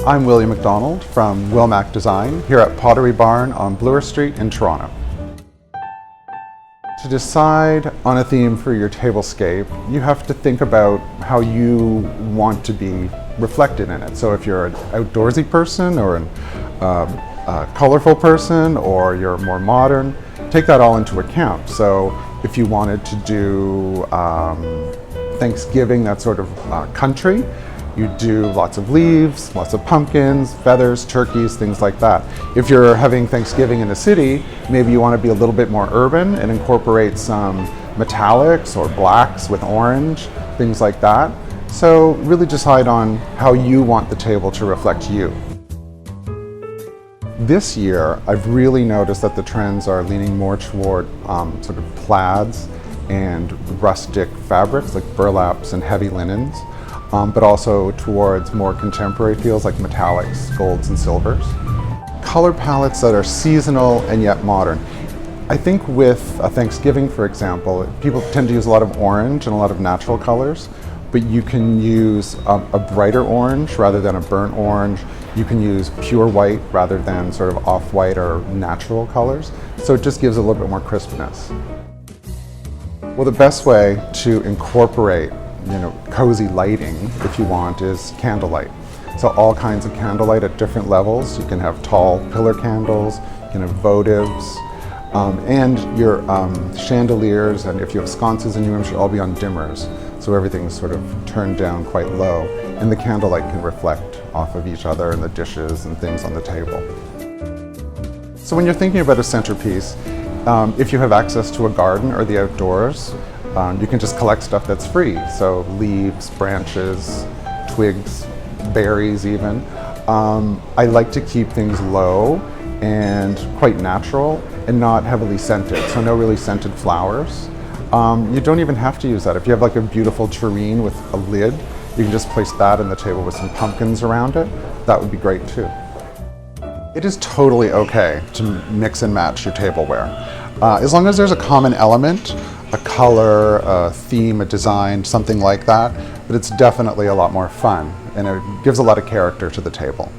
I'm William MacDonald from WillMac Design here at Pottery Barn on Bloor Street in Toronto. To decide on a theme for your tablescape, you have to think about how you want to be reflected in it. So if you're an outdoorsy person or a colorful person, or you're more modern, take that all into account. So if you wanted to do Thanksgiving, that sort of country, you do lots of leaves, lots of pumpkins, feathers, turkeys, things like that. If you're having Thanksgiving in a city, maybe you want to be a little bit more urban and incorporate some metallics or blacks with orange, things like that. So really decide on how you want the table to reflect you. This year, I've really noticed that the trends are leaning more toward sort of plaids and rustic fabrics like burlaps and heavy linens. But also towards more contemporary feels like metallics, golds, and silvers. Color palettes that are seasonal and yet modern. I think with Thanksgiving, for example, people tend to use a lot of orange and a lot of natural colors, but you can use a brighter orange rather than a burnt orange. You can use pure white rather than sort of off-white or natural colors. So it just gives a little bit more crispness. Well, the best way to incorporate cozy lighting, if you want, is candlelight. So all kinds of candlelight at different levels. You can have tall pillar candles, you can have votives, and your chandeliers, and if you have sconces in your room, should all be on dimmers. So everything's sort of turned down quite low, and the candlelight can reflect off of each other and the dishes and things on the table. So when you're thinking about a centerpiece, if you have access to a garden or the outdoors, you can just collect stuff that's free, so leaves, branches, twigs, berries even. I like to keep things low and quite natural and not heavily scented, so no really scented flowers. You don't even have to use that. If you have like a beautiful tureen with a lid, you can just place that on the table with some pumpkins around it. That would be great too. It is totally okay to mix and match your tableware. As long as there's a common element, a color, a theme, a design, something like that, but it's definitely a lot more fun and it gives a lot of character to the table.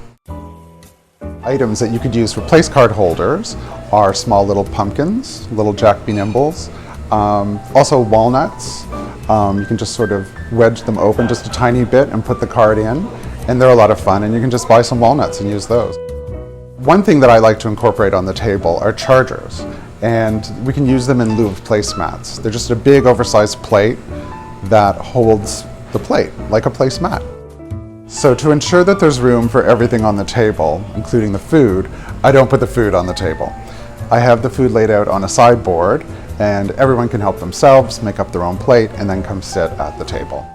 Items that you could use for place card holders are small little pumpkins, little Jack Be Nimbles, also walnuts. You can just sort of wedge them open just a tiny bit and put the card in, and they're a lot of fun, and you can just buy some walnuts and use those. One thing that I like to incorporate on the table are chargers. And we can use them in lieu of placemats. They're just a big oversized plate that holds the plate, like a placemat. So to ensure that there's room for everything on the table, including the food, I don't put the food on the table. I have the food laid out on a sideboard, and everyone can help themselves, make up their own plate, and then come sit at the table.